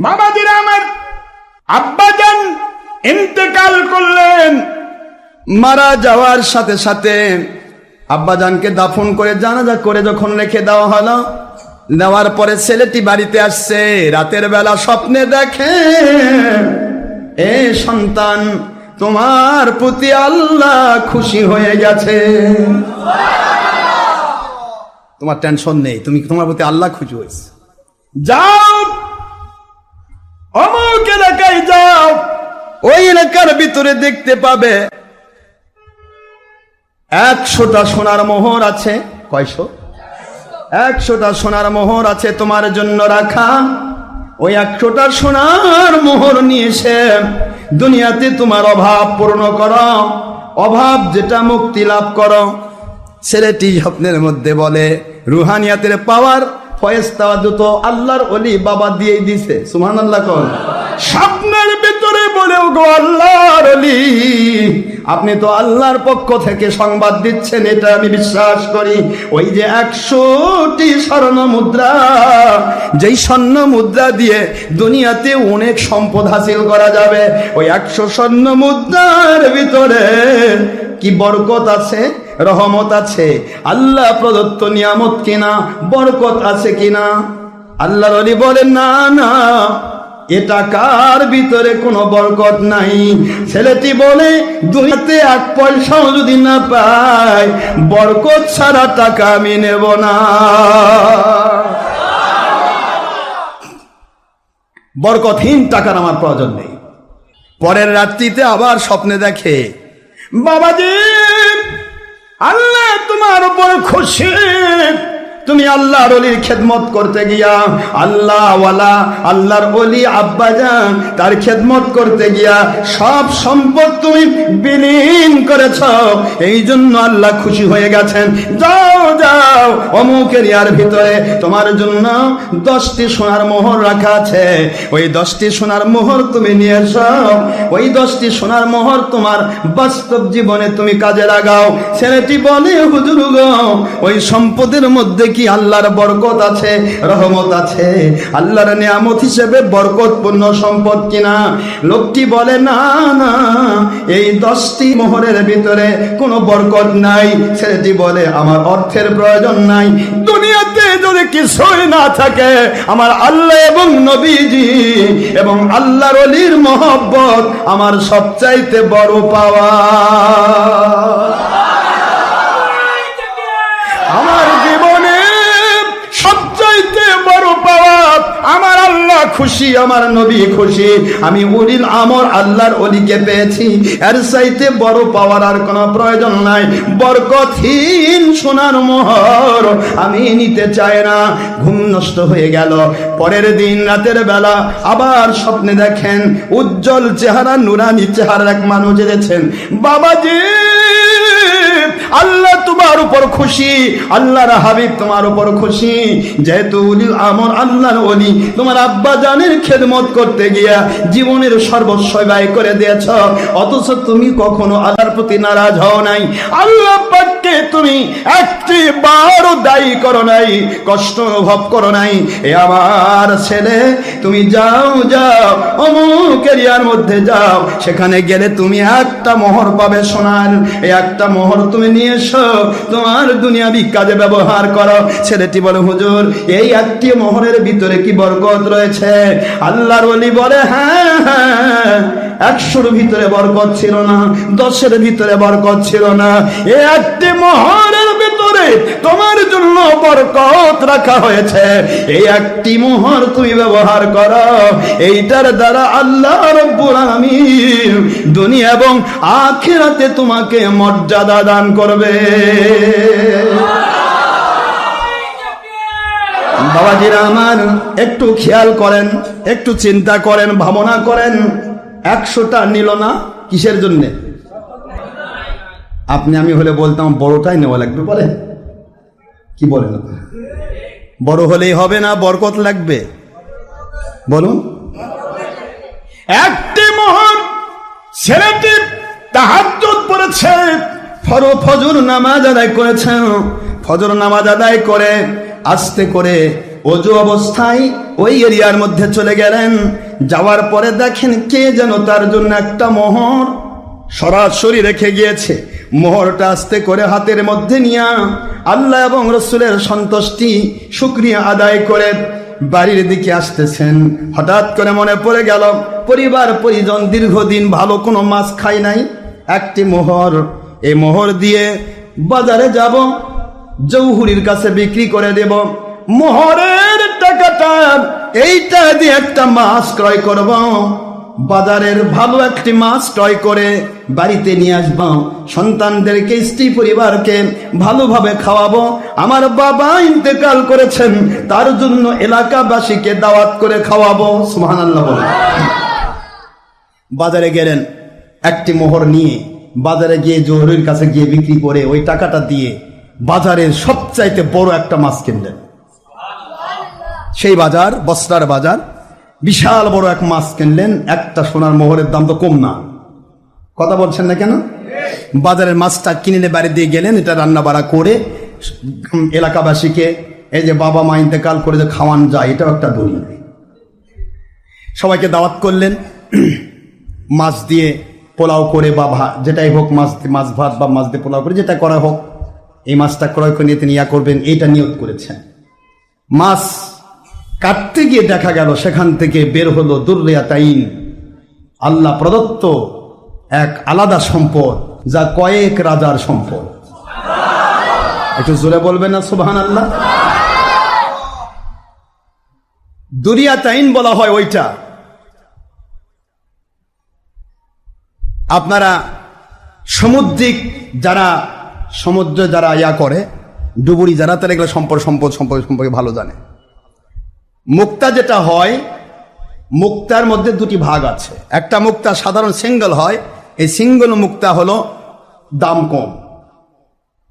বাবাজিরা আমার, আব্বাজান ইন্তেকাল করলেন। মারা যাওয়ার সাথে সাথে আব্বাজানকে দাফন করে জানাজা করে যখন রেখে দেওয়া হলো, দেওয়ার পরে ছেলেটি বাড়িতে আসছে। রাতের বেলা স্বপ্নে দেখে, এ সন্তান, তোমার প্রতি আল্লাহ খুশি হয়ে গেছে, তোমার টেনশন নেই, তোমার প্রতি আল্লাহ খুশি হয়েছে। যাও অমুক এলাকায় যাও, ওই এলাকার ভিতরে দেখতে পাবে 100টা সোনার মোহর আছে। কয়শো? 100টা সোনার মোহর আছে তোমার জন্য রাখা। ওই 100টা সোনার মোহর নিয়ে এসে দুনিয়াতে তোমার অভাব পূর্ণ করো, অভাব যেটা মুক্তি লাভ করো। ছেলেটি স্বপ্নের মধ্যে বলে, রুহানিয়াতের পাওয়ার ফয়েস্তা যত আল্লাহর ওলি বাবা দিয়ে দিছে। সুবহানাল্লাহ কোন স্বপ্নের ভিতরে বলে, গো আল্লাহর ওলি, আপনি তো আল্লাহর পক্ষ থেকে সংবাদ দিচ্ছেন, এটা আমি বিশ্বাস করি। ওই যে 100টি স্বর্ণ মুদ্রা, যেই স্বর্ণ মুদ্রা দিয়ে দুনিয়াতে অনেক সম্পদ হাসিল করা যাবে, ওই 100 স্বর্ণ মুদ্রার ভিতরে কি বরকত আছে, রহমত আছে, আল্লাহ প্রদত্ত নিয়ামত কিনা, বরকত আছে কিনা? আল্লাহর ওলি বলেন, না না, এ টাকার ভিতরে কোনো বরকত নাই। ছেলেটি বলে, দুনিয়াতে 1 পয়সাও যদি না পাই, বরকত ছাড়া টাকা আমি নেব না। বরকতহীন টাকার আমার প্রয়োজন নেই। পরের রাত্রিতে আবার স্বপ্নে দেখে, বাবাজি, আল্লাহ তোমার উপর খুশি। তুমি আল্লাহর ওলির খেদমত করতে গিয়া, আল্লাহওয়ালা আল্লাহর ওলি আব্বাজান তার খেদমত করতে গিয়া সব সম্পদ তুমি বিলীন করেছ, এই জন্য আল্লাহ খুশি হয়ে গেছেন। যাও যাও, অমুক এরিয়ার ভিতরে তোমার জন্য 10টি সোনার মোহর রাখা আছে। ওই 10টি সোনার মোহর তুমি নিয়ে এসো। ওই 10টি সোনার মোহর তোমার বাস্তব জীবনে তুমি কাজে লাগাও। ছেলেটি বলে, হুজুর গো, ওই সম্পদের মধ্যে কি আল্লাহর বরকত আছে, রহমত আছে, আল্লাহর নিয়ামত হিসেবে বরকতপূর্ণ সম্পদ কিনা? লোকটি বলে, না না, এই 10টি মোহরের ভিতরে কোনো বরকত নাই। ছেলেটি বলে, আমার অর্থের প্রয়োজন নাই, দুনিয়াতে যদি কিছুই না থাকে, আমার আল্লাহ এবং নবীজি এবং আল্লাহর ওলির মহব্বত আমার সবচাইতে বড় পাওয়া। আমার জীবনে সবচাইতে বড় পাওয়া, আমার আল্লাহ খুশি, আমার নবী খুশি, আমি উলিল আমর আল্লাহর ওলিকে পেয়েছি। এর চাইতে বড় পাওয়ার আর কোনো প্রয়োজন নাই। বরকতহীন সোনার মোহর আমি নিতে চাই না। ঘুম নষ্ট হয়ে গেল। পরের দিন রাতের বেলা আবার স্বপ্নে দেখেন, উজ্জ্বল চেহারা, নুরানি চেহারার এক মানুষ এসেছেন। বাবাজি, আল্লাহ তোমার উপর খুশি, আল্লাহর হাবিব তোমার উপর খুশি। যেহেতু উলিল আমর আল্লাহর ওলি, তোমার আব্বা জানের খেদমত করতে গিয়া জীবনের সর্বস্ব ব্যয় করে দিয়েছ, অথচ তুমি কখনো আল্লাহর প্রতি নারাজ হও নাই। আল্লাহ পাককে তুমি একটি বারও দায়ী করো নাই, কষ্ট অনুভব করো নাই। এ আমার ছেলে, তুমি যাও যাও, অমুক এরিয়ার মধ্যে যাও, সেখানে গেলে তুমি 1টা মোহর পাবে সোনার। এই 1টা মোহর তুমি নিয়ে এসো, তোমার দুনিয়াবি কাজে ব্যবহার করো। ছেলেটি বলে, হুজুর, এই 1টি মোহরের ভিতরে কি বরকত রয়েছে? আল্লাহর ওলি বলে, হ্যাঁ হ্যাঁ, 100-র ভিতরে বরকত ছিল না, 10-এর ভিতরে বরকত ছিল না, এই 1টি মোহরের ভিতরে তোমার জন্য বরকত রাখা হয়েছে। এই 1টি মোহর তুমি ব্যবহার করো, এইটার দ্বারা আল্লাহ রাব্বুল আলামিন দুনিয়া এবং আখিরাতে তোমাকে মর্যাদা দান করবে। বাবাজিরা আমার, একটু খেয়াল করেন, একটু চিন্তা করেন, ভাবনা করেন। 100টা নিল না, কিসের জন্য? আপনি আমি হলে বলতাম বড়টাই নেওয়া লাগবে, বলে কি বলেন? বড় হলেই হবে না, বরকত লাগবে। বলুন, 1টি মোহর। ছেলেটি তাহাজ্জুদ পড়েছে, ফজর নামাজ আদায় করেছেন। ফজর নামাজ আদায় করে আস্তে করে অজু অবস্থায় ওই এরিয়ার মধ্যে চলে গেলেন। যাওয়ার পরে দেখেন কে যেন তার জন্য একটা মোহর সরাসরি রেখে গিয়েছে। মোহরটা আস্তে করে হাতের মধ্যে নিয়ে আল্লাহ এবং রসুলের সন্তুষ্টি শুকরিয়া আদায় করে বাড়ির দিকে আসতেছেন। হঠাৎ করে মনে পড়ে গেল পরিবার পরিজন দীর্ঘদিন ভালো কোনো মাছ খাই নাই, একটি মোহর, এই মোহর দিয়ে বাজারে যাব, জৌহুরির কাছে বিক্রি করে দেব। মোহরের টাকাটা এইটা দিয়ে একটা মাছ ক্রয় করব, বাজারের ভালো একটি মাছ ক্রয় করে বাড়িতে নিয়ে আসবো, সন্তানদেরকে স্ত্রী পরিবারকে ভালোভাবে খাওয়াবো। আমার বাবা ইন্তেকাল করেছেন, তার জন্য এলাকাবাসীকে দাওয়াত করে খাওয়াবো। সুবহানাল্লাহ বলেন। বাজারে গেলেন, একটি মোহর নিয়ে বাজারে গিয়ে জহুরির কাছে গিয়ে বিক্রি করে ওই টাকাটা দিয়ে বাজারের সবচাইতে বড় একটা মাছ কিনলেন। সেই বাজার বস্ত্রার বাজার, বিশাল বড় এক মাছ কিনলেন। একটা সোনার মোহরের দাম তো কম না, কথা বলছেন না কেন? বাজারের মাছটা কিনে বাড়ি দিয়ে গেলেন, এটা রান্না বাড়া করে এলাকাবাসীকে, এই যে বাবা মা ইন্তেকাল করে যে খাওয়ান যায়, এটাও একটা দলিল। সবাইকে দাওয়াত করলেন, মাছ দিয়ে পোলাও করে বা যেটাই হোক, মাছ ভাত বা মাছ দিয়ে পোলাও করে যেটা করা হোক, এই মাছটা ক্রয় করে নিয়ে তিনি ইয়া করবেন, এইটা নিয়ত করেছেন। মাছ কাটতে গিয়ে দেখা গেল সেখান থেকে বের হলো দুররিয়াতাইন, আল্লাহ প্রদত্ত এক আলাদা সম্পদ, যা কয়েক রাজার সম্পদ। একটু জোরে বলবেন না সুবহানাল্লাহ? দুরিয়াতাইন বলা হয় ওইটা। আপনারা সামুদ্রিক যারা সমুদ্র যারা ইয়া করে, ডুবুরি যারা, তারা এগুলো সম্পর্কে ভালো জানে। মুক্তা যেটা হয়, মুক্তার মধ্যে দুটি ভাগ আছে। একটা মুক্তা সাধারণ সিঙ্গেল হয়, এই সিঙ্গেল মুক্তা হলো দাম কম,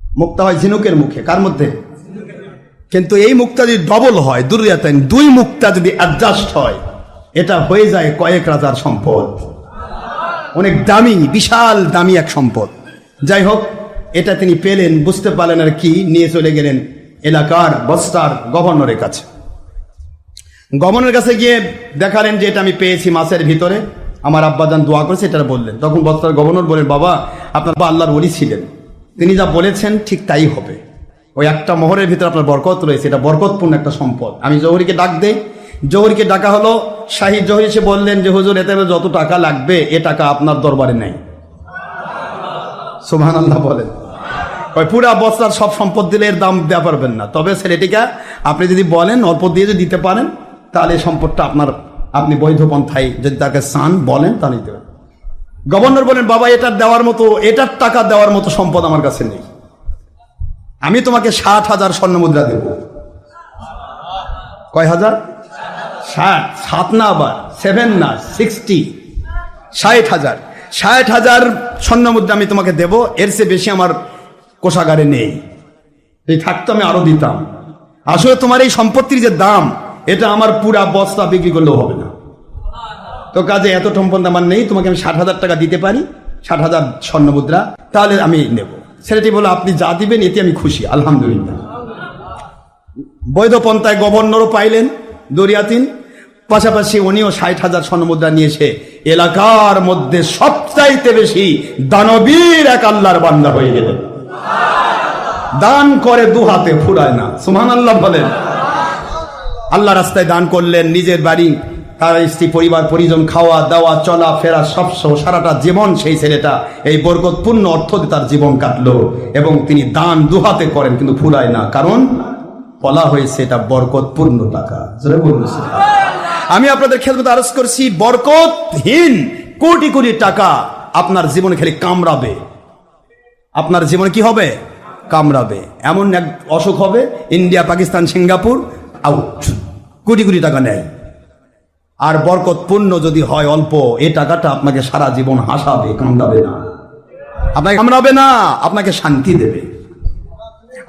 মুক্তা হয় ঝিনুকের মুখে, কার মধ্যে? কিন্তু এই মুক্তা যদি ডবল হয়, দুরিয়াতাইন, দুই মুক্তা যদি অ্যাডজাস্ট হয়, এটা হয়ে যায় কয়েক রাজার সম্পদ, অনেক দামি, বিশাল দামি এক সম্পদ। যাই হোক, এটা তিনি পেলেন, বুঝতে পারলেন আর কি, নিয়ে চলে গেলেন এলাকার বস্তার গভর্নরের কাছে। গভর্নরের কাছে গিয়ে দেখালেন যে এটা আমি পেয়েছি মাছের ভিতরে, আমার আব্বাজান দোয়া করেছে, এটা বললেন। তখন বস্তার গভর্নর বলেন, বাবা আপনার বাবা আল্লাহর ওলি ছিলেন, তিনি যা বলেছেন ঠিক তাই হবে। ওই একটা মোহরের ভিতরে আপনার বরকত রয়েছে, এটা বরকতপূর্ণ একটা সম্পদ। আমি জহুরিকে ডাক দেই, জহুরিকে ডাকা হলো। শাহী জহুরি এসে বললেন যে হুজুর, এতে যত টাকা লাগবে এ টাকা আপনার দরবারে নেই। সুবহানাল্লাহ বলেন। ওই পুরা বস্তার সব সম্পদ দিলে এর দাম দেওয়া পারবেন না, তবে ছেলেটিকে আপনি যদি বলেন অল্প দিয়ে যদি দিতে পারেন, তাহলে এই সম্পদটা আপনার, আপনি বৈধ পন্থায় যদি তাকে চান বলেন তাহলে দিতে পারেন। গভর্নর বলেন, বাবা এটার দেওয়ার মতো, এটার টাকা দেওয়ার মতো সম্পদ আমার কাছে নেই, আমি তোমাকে 60,000 স্বর্ণ মুদ্রা দেব। কয় হাজার? 60, 7 না, আবার 7 না, 60, 60,000। 60,000 স্বর্ণ মুদ্রা আমি তোমাকে দেব, এর চেয়ে বেশি আমার কোষাগারে নেই। এই থাকতো আমি আরো দিতাম। আসলে তোমার এই সম্পত্তির যে দাম, এটা আমার পুরা বস্তা বিক্রি করলেও হবে না, তো কাজে এত সম্পদ আমার নেই, তোমাকে আমি 60,000 টাকা দিতে পারি, 60,000 স্বর্ণ মুদ্রা, তাহলে আমি নেব। ছেলেটি বলে, আপনি যা দিবেন এতে আমি খুশি, আলহামদুলিল্লাহ। বৈধ পন্থায় গভর্নরও পাইলেন দরিয়াতিন, পাশাপাশি উনিও 60,000 স্বর্ণ মুদ্রা নিয়ে এসে এলাকার মধ্যে সবচাইতে বেশি দানবীর এক আল্লাহর বান্দা হয়ে গেলেন। দান করে দু হাতে, ফুরায় না। সুবহানাল্লাহ বলেন। আল্লাহ রাস্তায় দান করলেন, নিজের বাড়ি, তার স্ত্রী পরিবার পরিজন, খাওয়া দাওয়া চলা ফেরা সব সারাটা জীবন সেই ছেলেটা এই বরকতপূর্ণ অর্থ দিয়ে তার জীবন কাটলো। এবং তিনি দান দুহাতে করেন, কিন্তু ফুরায় না, কারণ বলা হয়েছে এটা বরকতপূর্ণ টাকা। আমি আপনাদের খেদমতে আরজ করছি, বরকতহীন কোটি কোটি টাকা আপনার জীবনে খালি কামড়াবে, আপনার জীবনে কি হবে? কামড়াবে। এমন এক অসুখ হবে, India Pakistan Singapore out, crore crore টাকা নেয়। আর বরকতপূর্ণ যদি হয় অল্প, এই টাকাটা আপনাকে সারা জীবন হাসাবে, কামড়াবে না, আপনাকে কামড়াবে না, আপনাকে শান্তি দেবে।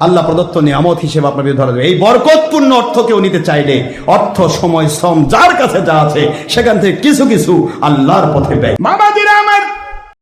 আল্লাহ প্রদত্ত নিয়ামত হিসেবে আপনার বিরুদ্ধে ধরা দেবে। এই বরকতপূর্ণ অর্থ কেউ নিতে চাইলে অর্থ, সময়, শ্রম যার কাছে যা আছে সেখান থেকে কিছু কিছু আল্লাহর পথে ব্যয়। বাবাজিরা আমার,